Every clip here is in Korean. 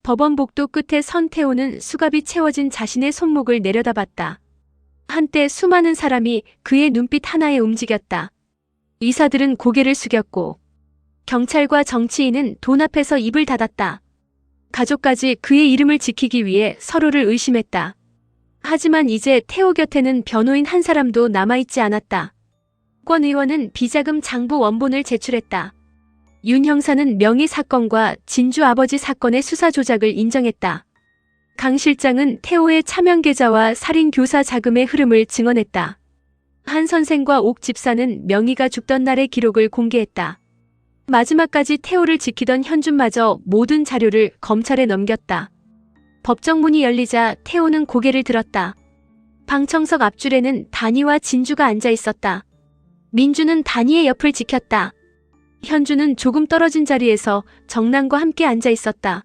법원 복도 끝에 선 태호는 수갑이 채워진 자신의 손목을 내려다봤다. 한때 수많은 사람이 그의 눈빛 하나에 움직였다. 의사들은 고개를 숙였고 경찰과 정치인은 돈 앞에서 입을 닫았다. 가족까지 그의 이름을 지키기 위해 서로를 의심했다. 하지만 이제 태호 곁에는 변호인 한 사람도 남아있지 않았다. 권 의원은 비자금 장부 원본을 제출했다. 윤 형사는 명의 사건과 진주 아버지 사건의 수사 조작을 인정했다. 강 실장은 태호의 차명 계좌와 살인 교사 자금의 흐름을 증언했다. 한 선생과 옥 집사는 명의가 죽던 날의 기록을 공개했다. 마지막까지 태호를 지키던 현준마저 모든 자료를 검찰에 넘겼다. 법정 문이 열리자 태호는 고개를 들었다. 방청석 앞줄에는 단이와 진주가 앉아 있었다. 민주는 단이의 옆을 지켰다. 현주는 조금 떨어진 자리에서 정남과 함께 앉아 있었다.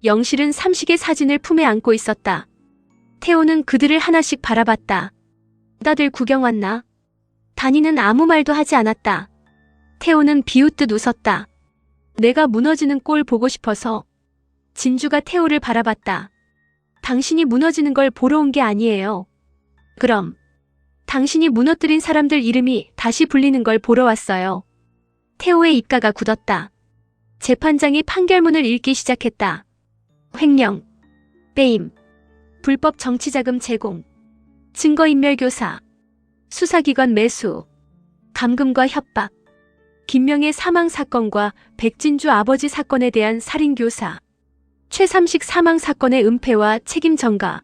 영실은 삼식의 사진을 품에 안고 있었다. 태호는 그들을 하나씩 바라봤다. 다들 구경 왔나? 단이는 아무 말도 하지 않았다. 태호는 비웃듯 웃었다. 내가 무너지는 꼴 보고 싶어서. 진주가 태호를 바라봤다. 당신이 무너지는 걸 보러 온 게 아니에요. 그럼 당신이 무너뜨린 사람들 이름이 다시 불리는 걸 보러 왔어요. 태호의 입가가 굳었다. 재판장이 판결문을 읽기 시작했다. 횡령, 빼임, 불법 정치자금 제공, 증거인멸교사, 수사기관 매수, 감금과 협박, 김명의 사망 사건과 백진주 아버지 사건에 대한 살인교사, 최삼식 사망 사건의 은폐와 책임 전가.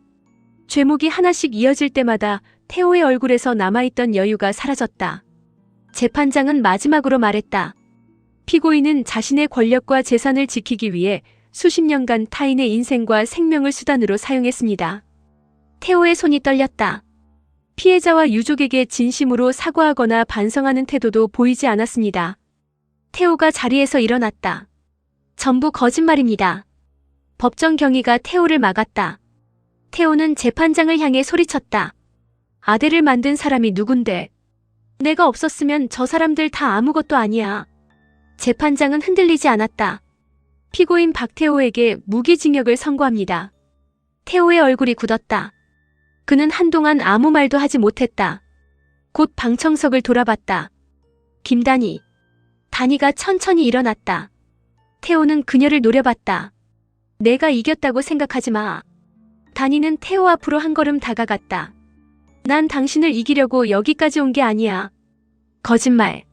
죄목이 하나씩 이어질 때마다 태호의 얼굴에서 남아있던 여유가 사라졌다. 재판장은 마지막으로 말했다. 피고인은 자신의 권력과 재산을 지키기 위해 수십 년간 타인의 인생과 생명을 수단으로 사용했습니다. 태호의 손이 떨렸다. 피해자와 유족에게 진심으로 사과하거나 반성하는 태도도 보이지 않았습니다. 태호가 자리에서 일어났다. 전부 거짓말입니다. 법정 경위가 태호를 막았다. 태호는 재판장을 향해 소리쳤다. 아들을 만든 사람이 누군데? 내가 없었으면 저 사람들 다 아무것도 아니야. 재판장은 흔들리지 않았다. 피고인 박태호에게 무기징역을 선고합니다. 태호의 얼굴이 굳었다. 그는 한동안 아무 말도 하지 못했다. 곧 방청석을 돌아봤다. 김단이. 단이가 천천히 일어났다. 태호는 그녀를 노려봤다. 내가 이겼다고 생각하지 마. 단이는 태호 앞으로 한 걸음 다가갔다. 난 당신을 이기려고 여기까지 온 게 아니야. 거짓말.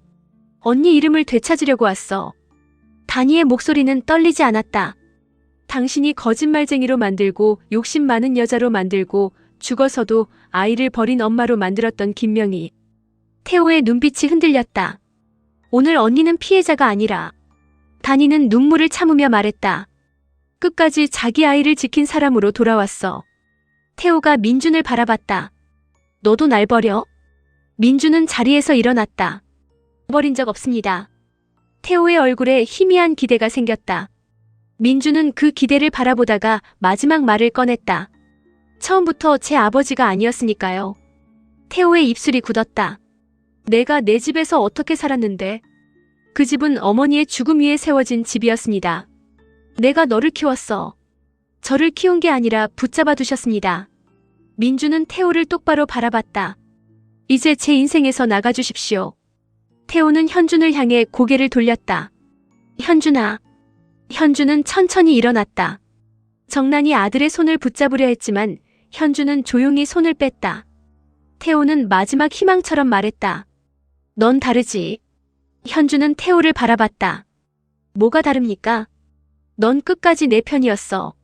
언니 이름을 되찾으려고 왔어. 단이의 목소리는 떨리지 않았다. 당신이 거짓말쟁이로 만들고 욕심 많은 여자로 만들고 죽어서도 아이를 버린 엄마로 만들었던 김명희. 태호의 눈빛이 흔들렸다. 오늘 언니는 피해자가 아니라. 단이는 눈물을 참으며 말했다. 끝까지 자기 아이를 지킨 사람으로 돌아왔어. 태호가 민준을 바라봤다. 너도 날 버려? 민준은 자리에서 일어났다. 버린 적 없습니다. 태호의 얼굴에 희미한 기대가 생겼다. 민준은 그 기대를 바라보다가 마지막 말을 꺼냈다. 처음부터 제 아버지가 아니었으니까요. 태호의 입술이 굳었다. 내가 내 집에서 어떻게 살았는데? 그 집은 어머니의 죽음 위에 세워진 집이었습니다. 내가 너를 키웠어. 저를 키운 게 아니라 붙잡아 두셨습니다. 민주는 태호를 똑바로 바라봤다. 이제 제 인생에서 나가주십시오. 태호는 현준을 향해 고개를 돌렸다. 현준아. 현준은 천천히 일어났다. 정란이 아들의 손을 붙잡으려 했지만 현준은 조용히 손을 뺐다. 태호는 마지막 희망처럼 말했다. 넌 다르지. 현준은 태호를 바라봤다. 뭐가 다릅니까? 넌 끝까지 내 편이었어.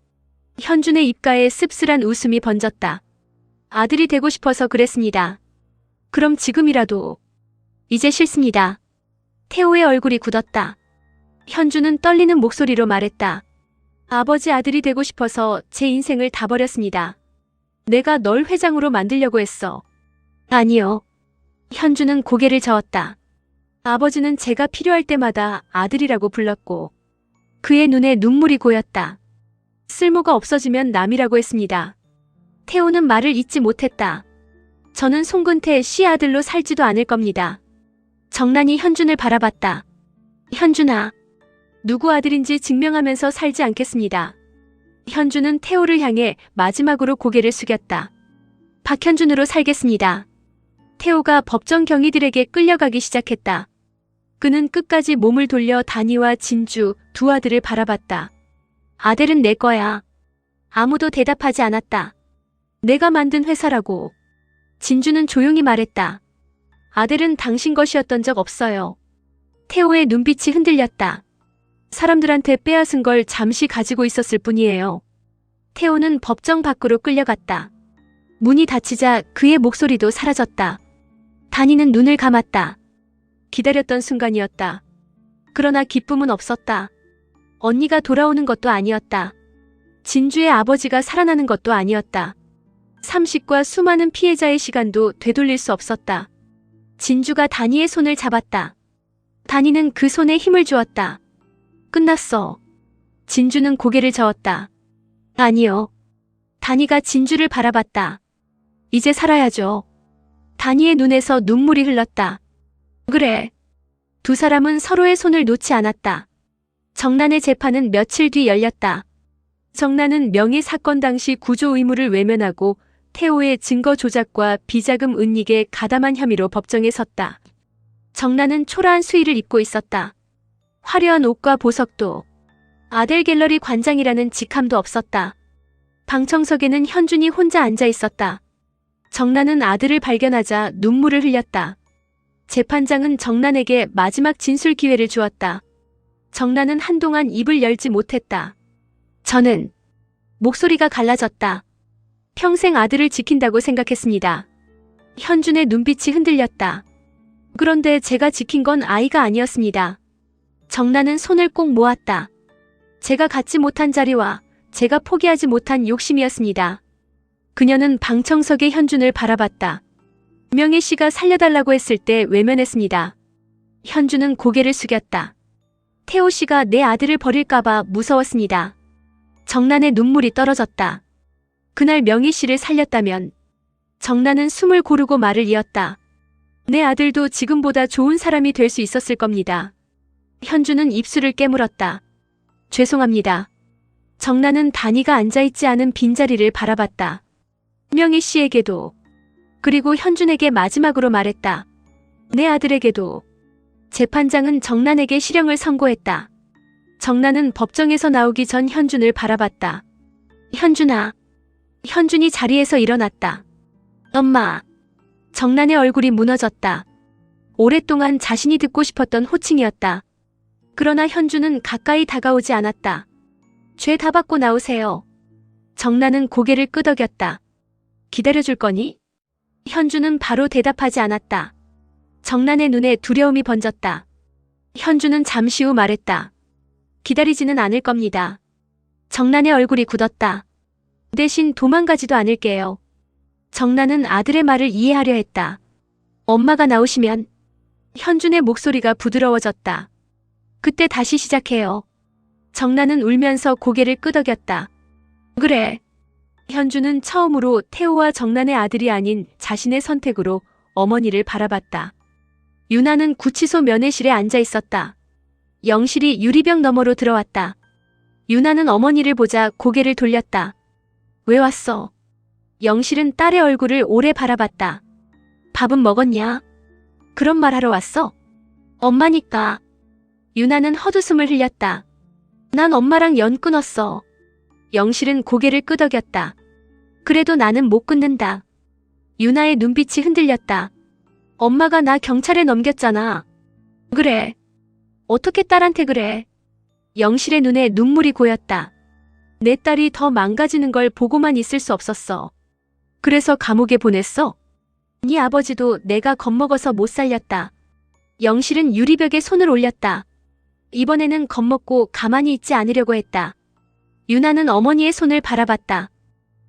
현준의 입가에 씁쓸한 웃음이 번졌다. 아들이 되고 싶어서 그랬습니다. 그럼 지금이라도. 이제 싫습니다. 태호의 얼굴이 굳었다. 현준은 떨리는 목소리로 말했다. 아버지 아들이 되고 싶어서 제 인생을 다 버렸습니다. 내가 널 회장으로 만들려고 했어. 아니요. 현준은 고개를 저었다. 아버지는 제가 필요할 때마다 아들이라고 불렀고 그의 눈에 눈물이 고였다. 쓸모가 없어지면 남이라고 했습니다. 태호는 말을 잇지 못했다. 저는 송근태 씨 아들로 살지도 않을 겁니다. 정란이 현준을 바라봤다. 현준아. 누구 아들인지 증명하면서 살지 않겠습니다. 현주는 태호를 향해 마지막으로 고개를 숙였다. 박현준으로 살겠습니다. 태호가 법정 경위들에게 끌려가기 시작했다. 그는 끝까지 몸을 돌려 다니와 진주 두 아들을 바라봤다. 아들은 내 거야. 아무도 대답하지 않았다. 내가 만든 회사라고. 진주는 조용히 말했다. 아들은 당신 것이었던 적 없어요. 태호의 눈빛이 흔들렸다. 사람들한테 빼앗은 걸 잠시 가지고 있었을 뿐이에요. 태호는 법정 밖으로 끌려갔다. 문이 닫히자 그의 목소리도 사라졌다. 다니는 눈을 감았다. 기다렸던 순간이었다. 그러나 기쁨은 없었다. 언니가 돌아오는 것도 아니었다. 진주의 아버지가 살아나는 것도 아니었다. 삼식과 수많은 피해자의 시간도 되돌릴 수 없었다. 진주가 다니의 손을 잡았다. 다니는 그 손에 힘을 주었다. 끝났어. 진주는 고개를 저었다. 아니요. 다니가 진주를 바라봤다. 이제 살아야죠. 다니의 눈에서 눈물이 흘렀다. 그래. 두 사람은 서로의 손을 놓지 않았다. 정난의 재판은 며칠 뒤 열렸다. 정난은 명의 사건 당시 구조 의무를 외면하고 태호의 증거 조작과 비자금 은닉에 가담한 혐의로 법정에 섰다. 정난은 초라한 수의를 입고 있었다. 화려한 옷과 보석도. 아델 갤러리 관장이라는 직함도 없었다. 방청석에는 현준이 혼자 앉아 있었다. 정난은 아들을 발견하자 눈물을 흘렸다. 재판장은 정난에게 마지막 진술 기회를 주었다. 정난은 한동안 입을 열지 못했다. 저는 목소리가 갈라졌다. 평생 아들을 지킨다고 생각했습니다. 현준의 눈빛이 흔들렸다. 그런데 제가 지킨 건 아이가 아니었습니다. 정난은 손을 꼭 모았다. 제가 갖지 못한 자리와 제가 포기하지 못한 욕심이었습니다. 그녀는 방청석의 현준을 바라봤다. 명희 씨가 살려달라고 했을 때 외면했습니다. 현준은 고개를 숙였다. 태호 씨가 내 아들을 버릴까봐 무서웠습니다. 정난의 눈물이 떨어졌다. 그날 명희 씨를 살렸다면 정난은 숨을 고르고 말을 이었다. 내 아들도 지금보다 좋은 사람이 될 수 있었을 겁니다. 현준은 입술을 깨물었다. 죄송합니다. 정난은 다니가 앉아있지 않은 빈자리를 바라봤다. 명희 씨에게도, 그리고 현준에게 마지막으로 말했다. 내 아들에게도. 재판장은 정난에게 실형을 선고했다. 정난은 법정에서 나오기 전 현준을 바라봤다. 현준아. 현준이 자리에서 일어났다. 엄마. 정난의 얼굴이 무너졌다. 오랫동안 자신이 듣고 싶었던 호칭이었다. 그러나 현준은 가까이 다가오지 않았다. 죄 다 받고 나오세요. 정난은 고개를 끄덕였다. 기다려줄 거니? 현준은 바로 대답하지 않았다. 정난의 눈에 두려움이 번졌다. 현준은 잠시 후 말했다. 기다리지는 않을 겁니다. 정난의 얼굴이 굳었다. 대신 도망가지도 않을게요. 정난은 아들의 말을 이해하려 했다. 엄마가 나오시면. 현준의 목소리가 부드러워졌다. 그때 다시 시작해요. 정난은 울면서 고개를 끄덕였다. 그래. 현준은 처음으로 태호와 정난의 아들이 아닌 자신의 선택으로 어머니를 바라봤다. 유나는 구치소 면회실에 앉아 있었다. 영실이 유리병 너머로 들어왔다. 유나는 어머니를 보자 고개를 돌렸다. 왜 왔어? 영실은 딸의 얼굴을 오래 바라봤다. 밥은 먹었냐? 그런 말 하러 왔어? 엄마니까. 유나는 헛웃음을 흘렸다. 난 엄마랑 연 끊었어. 영실은 고개를 끄덕였다. 그래도 나는 못 끊는다. 유나의 눈빛이 흔들렸다. 엄마가 나 경찰에 넘겼잖아. 그래. 어떻게 딸한테 그래? 영실의 눈에 눈물이 고였다. 내 딸이 더 망가지는 걸 보고만 있을 수 없었어. 그래서 감옥에 보냈어? 네 아버지도 내가 겁먹어서 못 살렸다. 영실은 유리벽에 손을 올렸다. 이번에는 겁먹고 가만히 있지 않으려고 했다. 유나는 어머니의 손을 바라봤다.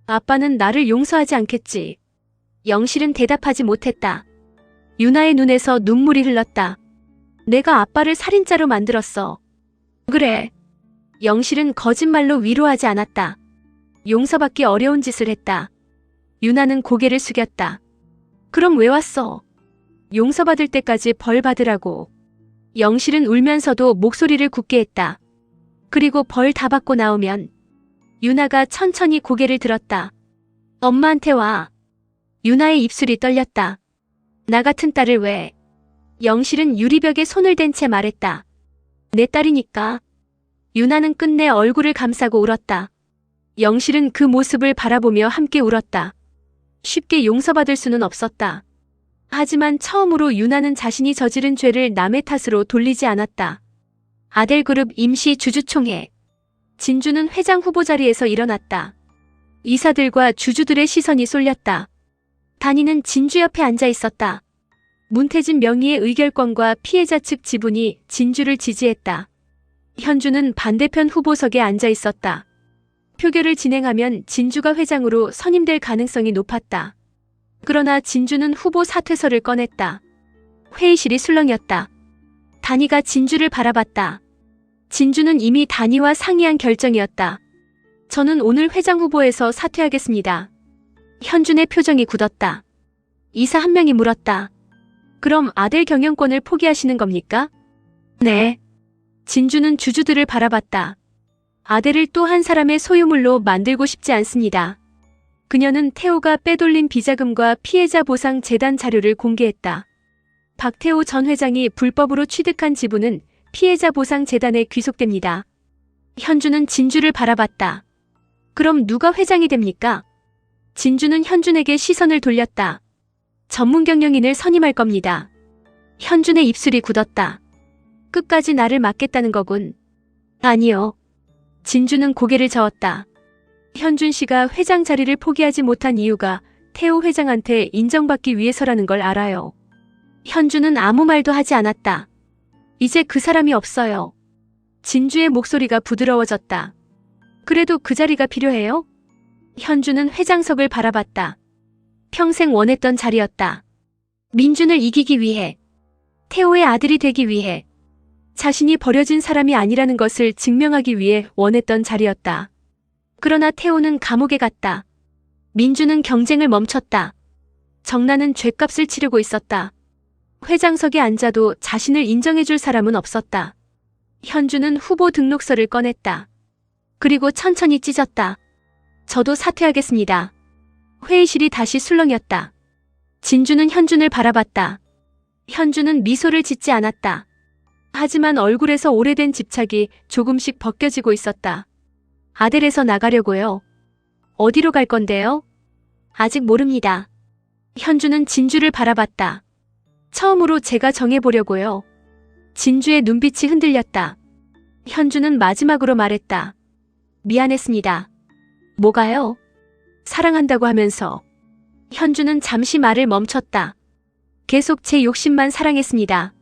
아빠는 나를 용서하지 않겠지. 영실은 대답하지 못했다. 유나의 눈에서 눈물이 흘렀다. 내가 아빠를 살인자로 만들었어. 그래. 영실은 거짓말로 위로하지 않았다. 용서받기 어려운 짓을 했다. 유나는 고개를 숙였다. 그럼 왜 왔어? 용서받을 때까지 벌 받으라고. 영실은 울면서도 목소리를 굳게 했다. 그리고 벌 다 받고 나오면 유나가 천천히 고개를 들었다. 엄마한테 와. 유나의 입술이 떨렸다. 나 같은 딸을 왜? 영실은 유리벽에 손을 댄 채 말했다. 내 딸이니까. 유나는 끝내 얼굴을 감싸고 울었다. 영실은 그 모습을 바라보며 함께 울었다. 쉽게 용서받을 수는 없었다. 하지만 처음으로 유나는 자신이 저지른 죄를 남의 탓으로 돌리지 않았다. 아델그룹 임시 주주총회. 진주는 회장 후보 자리에서 일어났다. 이사들과 주주들의 시선이 쏠렸다. 단이는 진주 옆에 앉아 있었다. 문태진 명의의 의결권과 피해자 측 지분이 진주를 지지했다. 현주는 반대편 후보석에 앉아 있었다. 표결을 진행하면 진주가 회장으로 선임될 가능성이 높았다. 그러나 진주는 후보 사퇴서를 꺼냈다. 회의실이 술렁였다. 단이가 진주를 바라봤다. 진주는 이미 단이와 상의한 결정이었다. 저는 오늘 회장 후보에서 사퇴하겠습니다. 현준의 표정이 굳었다. 이사 한 명이 물었다. 그럼 아델 경영권을 포기하시는 겁니까? 네. 진주는 주주들을 바라봤다. 아델을 또 한 사람의 소유물로 만들고 싶지 않습니다. 그녀는 태호가 빼돌린 비자금과 피해자 보상 재단 자료를 공개했다. 박태호 전 회장이 불법으로 취득한 지분은 피해자 보상 재단에 귀속됩니다. 현주는 진주를 바라봤다. 그럼 누가 회장이 됩니까? 진주는 현준에게 시선을 돌렸다. 전문 경영인을 선임할 겁니다. 현준의 입술이 굳었다. 끝까지 나를 맡겠다는 거군. 아니요. 진주는 고개를 저었다. 현준 씨가 회장 자리를 포기하지 못한 이유가 태호 회장한테 인정받기 위해서라는 걸 알아요. 현준은 아무 말도 하지 않았다. 이제 그 사람이 없어요. 진주의 목소리가 부드러워졌다. 그래도 그 자리가 필요해요? 현준은 회장석을 바라봤다. 평생 원했던 자리였다. 민준을 이기기 위해, 태호의 아들이 되기 위해, 자신이 버려진 사람이 아니라는 것을 증명하기 위해 원했던 자리였다. 그러나 태호는 감옥에 갔다. 민준은 경쟁을 멈췄다. 정나는 죗값을 치르고 있었다. 회장석에 앉아도 자신을 인정해줄 사람은 없었다. 현주는 후보 등록서를 꺼냈다. 그리고 천천히 찢었다. 저도 사퇴하겠습니다. 회의실이 다시 술렁였다. 진주는 현준을 바라봤다. 현준은 미소를 짓지 않았다. 하지만 얼굴에서 오래된 집착이 조금씩 벗겨지고 있었다. 아델에서 나가려고요. 어디로 갈 건데요? 아직 모릅니다. 현준은 진주를 바라봤다. 처음으로 제가 정해보려고요. 진주의 눈빛이 흔들렸다. 현준은 마지막으로 말했다. 미안했습니다. 뭐가요? 사랑한다고 하면서. 현주는 잠시 말을 멈췄다. 계속 제 욕심만 사랑했습니다.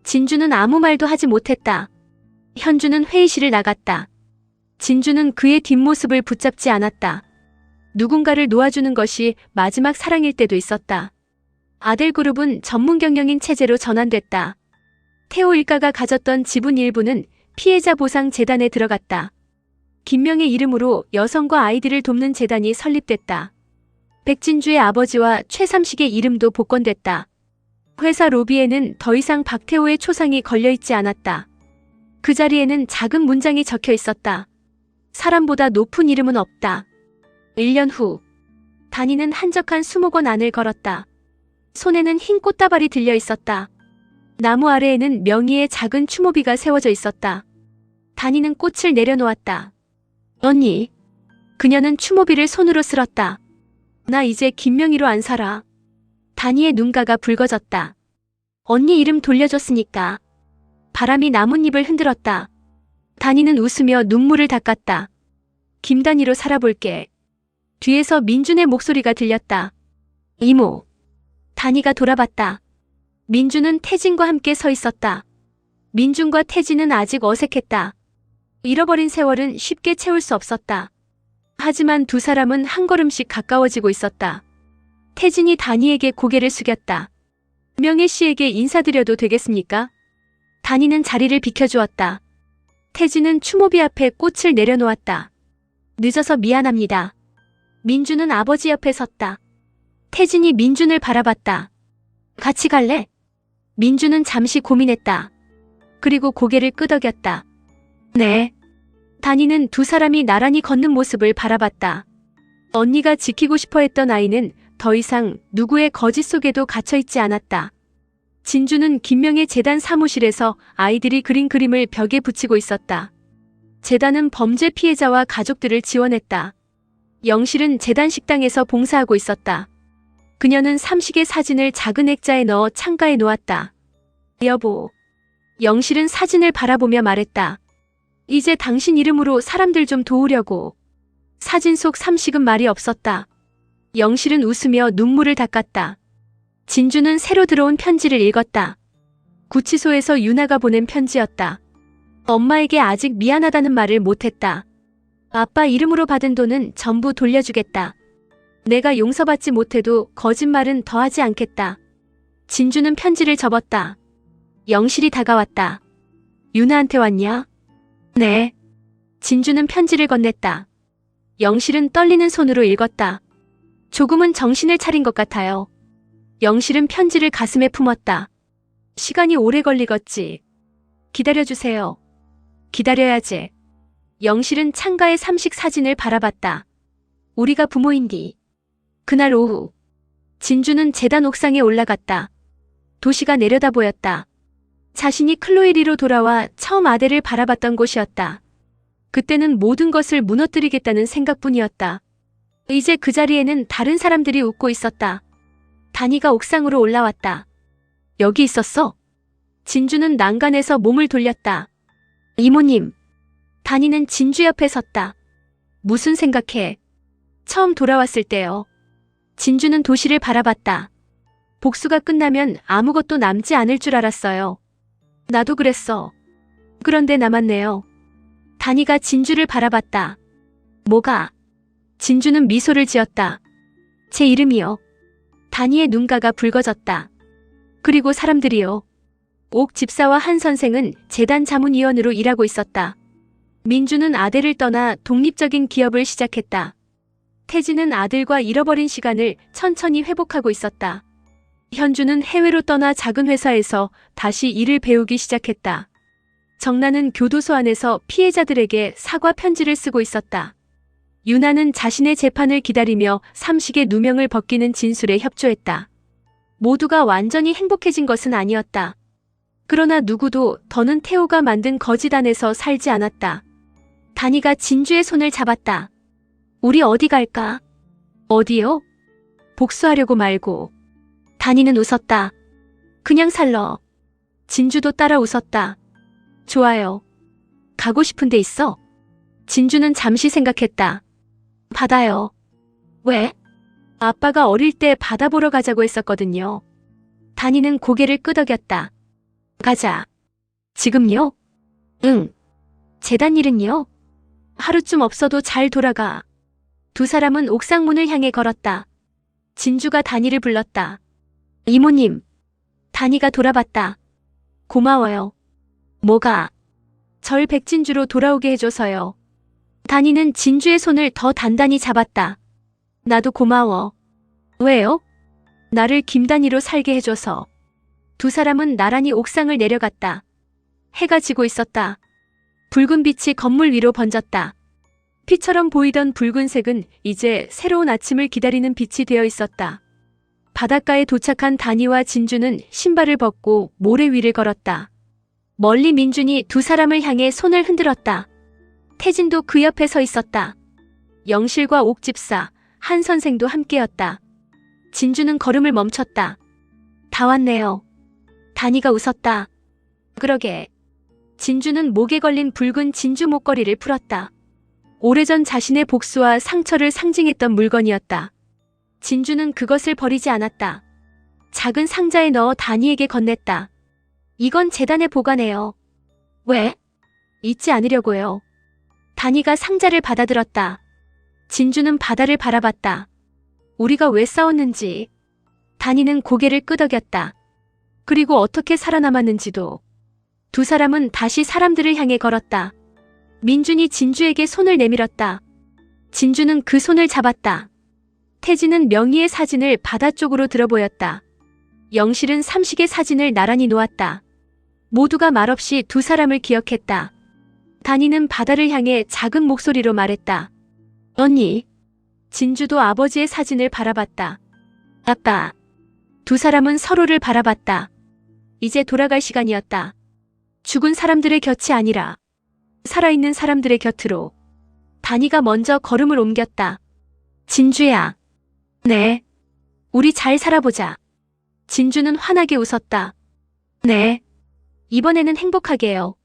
진주는 아무 말도 하지 못했다. 현주는 회의실을 나갔다. 진주는 그의 뒷모습을 붙잡지 않았다. 누군가를 놓아주는 것이 마지막 사랑일 때도 있었다. 아델그룹은 전문 경영인 체제로 전환됐다. 태호 일가가 가졌던 지분 일부는 피해자 보상 재단에 들어갔다. 김명의 이름으로 여성과 아이들을 돕는 재단이 설립됐다. 백진주의 아버지와 최삼식의 이름도 복권됐다. 회사 로비에는 더 이상 박태호의 초상이 걸려있지 않았다. 그 자리에는 작은 문장이 적혀 있었다. 사람보다 높은 이름은 없다. 1년 후, 단이는 한적한 수목원 안을 걸었다. 손에는 흰 꽃다발이 들려 있었다. 나무 아래에는 명의의 작은 추모비가 세워져 있었다. 단이는 꽃을 내려놓았다. 언니. 그녀는 추모비를 손으로 쓸었다. 나 이제 김명희로 안 살아. 단이의 눈가가 붉어졌다. 언니 이름 돌려줬으니까. 바람이 나뭇잎을 흔들었다. 단이는 웃으며 눈물을 닦았다. 김단이로 살아볼게. 뒤에서 민준의 목소리가 들렸다. 이모. 단이가 돌아봤다. 민준은 태진과 함께 서 있었다. 민준과 태진은 아직 어색했다. 잃어버린 세월은 쉽게 채울 수 없었다. 하지만 두 사람은 한 걸음씩 가까워지고 있었다. 태진이 단이에게 고개를 숙였다. 명혜 씨에게 인사드려도 되겠습니까? 단이는 자리를 비켜주었다. 태진은 추모비 앞에 꽃을 내려놓았다. 늦어서 미안합니다. 민준은 아버지 옆에 섰다. 태진이 민준을 바라봤다. 같이 갈래? 민준은 잠시 고민했다. 그리고 고개를 끄덕였다. 네. 다니는 두 사람이 나란히 걷는 모습을 바라봤다. 언니가 지키고 싶어 했던 아이는 더 이상 누구의 거짓 속에도 갇혀있지 않았다. 진주는 김명의 재단 사무실에서 아이들이 그린 그림을 벽에 붙이고 있었다. 재단은 범죄 피해자와 가족들을 지원했다. 영실은 재단 식당에서 봉사하고 있었다. 그녀는 삼식의 사진을 작은 액자에 넣어 창가에 놓았다. 여보. 영실은 사진을 바라보며 말했다. 이제 당신 이름으로 사람들 좀 도우려고. 사진 속 삼식은 말이 없었다. 영실은 웃으며 눈물을 닦았다. 진주는 새로 들어온 편지를 읽었다. 구치소에서 유나가 보낸 편지였다. 엄마에게 아직 미안하다는 말을 못했다. 아빠 이름으로 받은 돈은 전부 돌려주겠다. 내가 용서받지 못해도 거짓말은 더 하지 않겠다. 진주는 편지를 접었다. 영실이 다가왔다. 유나한테 왔냐? 네. 진주는 편지를 건넸다. 영실은 떨리는 손으로 읽었다. 조금은 정신을 차린 것 같아요. 영실은 편지를 가슴에 품었다. 시간이 오래 걸리겠지. 기다려주세요. 기다려야지. 영실은 창가의 삼식 사진을 바라봤다. 우리가 부모인디. 그날 오후 진주는 재단 옥상에 올라갔다. 도시가 내려다 보였다. 자신이 클로에리로 돌아와 처음 아델을 바라봤던 곳이었다. 그때는 모든 것을 무너뜨리겠다는 생각뿐이었다. 이제 그 자리에는 다른 사람들이 웃고 있었다. 다니가 옥상으로 올라왔다. 여기 있었어? 진주는 난간에서 몸을 돌렸다. 이모님. 다니는 진주 옆에 섰다. 무슨 생각해? 처음 돌아왔을 때요. 진주는 도시를 바라봤다. 복수가 끝나면 아무것도 남지 않을 줄 알았어요. 나도 그랬어. 그런데 남았네요. 다니가 진주를 바라봤다. 뭐가? 진주는 미소를 지었다. 제 이름이요. 다니의 눈가가 붉어졌다. 그리고 사람들이요. 옥 집사와 한 선생은 재단 자문위원으로 일하고 있었다. 민주는 아들을 떠나 독립적인 기업을 시작했다. 태진은 아들과 잃어버린 시간을 천천히 회복하고 있었다. 현주는 해외로 떠나 작은 회사에서 다시 일을 배우기 시작했다. 정란은 교도소 안에서 피해자들에게 사과 편지를 쓰고 있었다. 유나는 자신의 재판을 기다리며 삼식의 누명을 벗기는 진술에 협조했다. 모두가 완전히 행복해진 것은 아니었다. 그러나 누구도 더는 태호가 만든 거짓 안에서 살지 않았다. 다니가 진주의 손을 잡았다. 우리 어디 갈까? 어디요? 복수하려고 말고. 다니는 웃었다. 그냥 살러. 진주도 따라 웃었다. 좋아요. 가고 싶은 데 있어? 진주는 잠시 생각했다. 바다요. 왜? 아빠가 어릴 때 바다 보러 가자고 했었거든요. 다니는 고개를 끄덕였다. 가자. 지금요? 응. 재단 일은요? 하루쯤 없어도 잘 돌아가. 두 사람은 옥상 문을 향해 걸었다. 진주가 다니를 불렀다. 이모님. 다니가 돌아봤다. 고마워요. 뭐가? 절 백진주로 돌아오게 해줘서요. 다니는 진주의 손을 더 단단히 잡았다. 나도 고마워. 왜요? 나를 김다니로 살게 해줘서. 두 사람은 나란히 옥상을 내려갔다. 해가 지고 있었다. 붉은 빛이 건물 위로 번졌다. 피처럼 보이던 붉은색은 이제 새로운 아침을 기다리는 빛이 되어 있었다. 바닷가에 도착한 다니와 진주는 신발을 벗고 모래 위를 걸었다. 멀리 민준이 두 사람을 향해 손을 흔들었다. 태진도 그 옆에 서 있었다. 영실과 옥집사, 한 선생도 함께였다. 진주는 걸음을 멈췄다. 다 왔네요. 다니가 웃었다. 그러게. 진주는 목에 걸린 붉은 진주 목걸이를 풀었다. 오래전 자신의 복수와 상처를 상징했던 물건이었다. 진주는 그것을 버리지 않았다. 작은 상자에 넣어 다니에게 건넸다. 이건 재단에 보관해요. 왜? 잊지 않으려고요. 다니가 상자를 받아들었다. 진주는 바다를 바라봤다. 우리가 왜 싸웠는지. 다니는 고개를 끄덕였다. 그리고 어떻게 살아남았는지도. 두 사람은 다시 사람들을 향해 걸었다. 민준이 진주에게 손을 내밀었다. 진주는 그 손을 잡았다. 태진은 명희의 사진을 바다 쪽으로 들어보였다. 영실은 삼식의 사진을 나란히 놓았다. 모두가 말없이 두 사람을 기억했다. 다니는 바다를 향해 작은 목소리로 말했다. 언니. 진주도 아버지의 사진을 바라봤다. 아빠. 두 사람은 서로를 바라봤다. 이제 돌아갈 시간이었다. 죽은 사람들의 곁이 아니라 살아있는 사람들의 곁으로. 다니가 먼저 걸음을 옮겼다. 진주야. 네. 우리 잘 살아보자. 진주는 환하게 웃었다. 네. 이번에는 행복하게요.